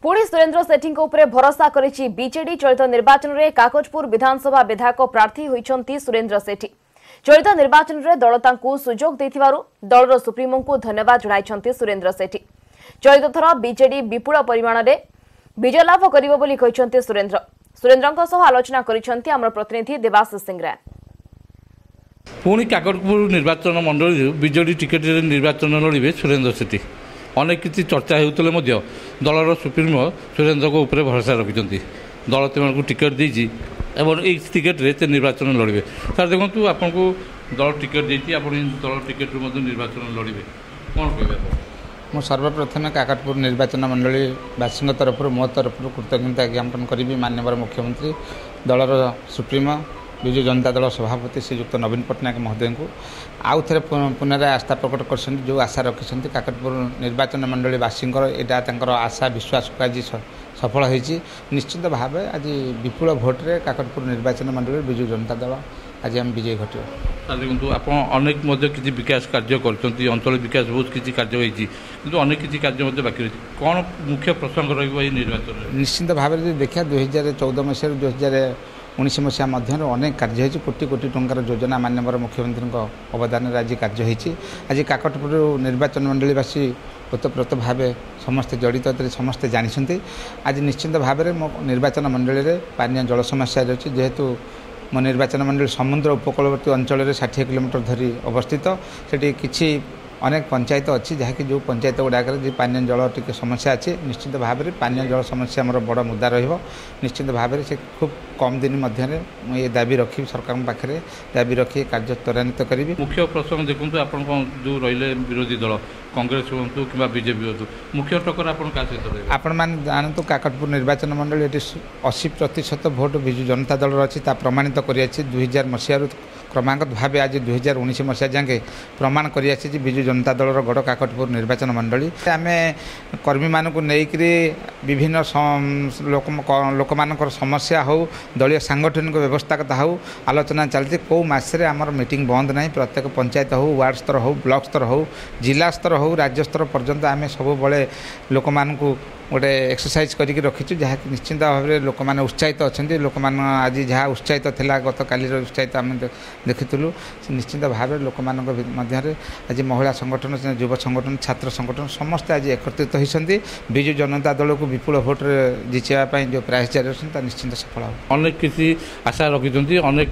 पुणी सुरेन्द्र सेठी भरोसा करिछि बीजेडी चलित निर्वाचन में कागजपुर विधानसभा विधायक प्रार्थी होइछन्ति सुरेन्द्र सेठी। चलित निर्वाचन में दल तांकु सुजोग देथिबारु दलर सुप्रीमो को धन्यवाद जणाइछन्ति सुरेन्द्र सेठी। चलित थर बीजेडी विपुल परिमाण में विजय लाभ करिबो बोली कहिछन्ति सुरेन्द्र। सुरेन्द्रଙ୍କ सह आलोचना करिछन्ति हमर प्रतिनिधि देवाशिष सिंगरा। पुणी काकटपुर निर्वाचन मंडली बीजेडी टिकेट निर्वाचन लड़े सुरेन्द्र सेठी। अनेक किसी चर्चा होते दलर सुप्रीमो सुरेन्द्र को ऊपर भरोसा रखिंट दल को टिकेट देती टिकेट से निर्वाचन लड़े। सर देखो आपन को दल टिकेट देती दल टिकेट निर्वाचन लड़े कौन कह मु सर्वप्रथम काकटपुर निर्वाचन मंडली वासी तरफ मो तरफ कृतज्ञता ज्ञापन करी माननीय मुख्यमंत्री दलर सुप्रीमो विजु जनता दल सभापति श्रीजुक्त नवीन पट्टनायक महोदय को आउ थे पुनराय आस्था प्रकट कर जो आशा रखिंट काकटपुर निर्वाचन मंडली वासी यहाँ आशा विश्वास को आज सफल होती। निश्चित भाव आज विपुल भोट्रे काकटपुर निर्वाचन मंडली विजु जनता दल आज आम विजय घटे। देखो आप अनेक किसी विकास कार्य करंचल विकास बहुत किसी कार्य होती अनेक किसी कार्य बाकी रही कौन मुख्य प्रसंग निर्वाचन निश्चित भाव देखा 2014 मसीह 2019 मसीहा मध्य अनेक कार्य होती कोटी कोटी टंकार योजना माननीय मुख्यमंत्री अवदान आज कार्य होती। आज काकटपुर निर्वाचन मंडलीवासी ओतप्रोत भाव समस्ते जड़ित समस्ते जानते। आज निश्चित भाव में निर्वाचन मंडली में पानीय जल समस्या रही जेहेतु मो निर्वाचन मंडली समुद्र उपकूलवर्ती अंचल 60 किलोमीटर धरी अवस्थित से किसी अनेक पंचायत अच्छी जहाँकि जो पंचायत गुड़ाक पानीय जल टी समस्या अच्छी। निश्चित भाव में पानीय जल समस्या मोर बड़ मुद्दा निश्चित भाव से खूब कम दिन मध्य ये दाबी रखी सरकार पाखे दाबी रखी कार्य त्वरान्वित करी। मुख्य प्रसंग देखो आप जो रही विरोधी दल कांग्रेस हूँ कि बीजेपी हूँ मुख्य टक्कर आपण मैंने जानतु काकटपुर निर्वाचन मंडली ये 80% भोट विजु जनता दल अच्छी प्रमाणित कर 2000 मसीह क्रमागत भाव आज 2019 मसीहा जाके प्रमाण कर विजु जनता दलर गड़ काकटपुर निर्वाचन मंडली आम कर्मी मानक नहींकि विभिन्न लोक मान समस्या हो दलीय सांगठनिक व्यवस्था कथा हो आलोचना चलती कौ मसरे आमर मीटिंग बंद ना प्रत्येक पंचायत हो वार्ड स्तर हो ब्लॉक स्तर हो जिला स्तर हो राज्य स्तर पर्यंत आम सब बड़े लोक मानकु गोटे एक्सरसाइज करके रखीचु जहाँकि निश्चिंत भाव में लोक मैंने उत्साहित अच्छा लोक आज जहाँ उत्साहित थिला गत काली उत्साहित आम देखीलु निश्चिंत भाव में लोक मध्य आज महिला संगठन युव संगठन छात्र संगठन समस्ते आज एकत्रित होती विजु जनता दल को विपुल भोट्रे जितवाई जो प्रयास जारी रही निश्चिंत सफल हो। अनेक किसी आशा रखिंट अनेक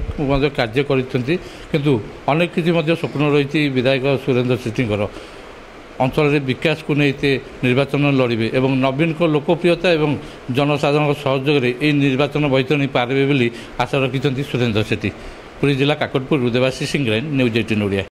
कार्य किंतु अनेक किसी स्वप्न रही विधायक सुरेन्द्र सेठी अंचल विकास को नहीं निर्वाचन लड़े और नवीन को लोकप्रियता और जनसाधारण सहयोग में निर्वाचन बैतरणी पारे बोली आशा रखिंट सुरेन्द्र सेठी। पुरी जिला काकटपुर देवाशिष सिंह न्यूज 18 ओडिया।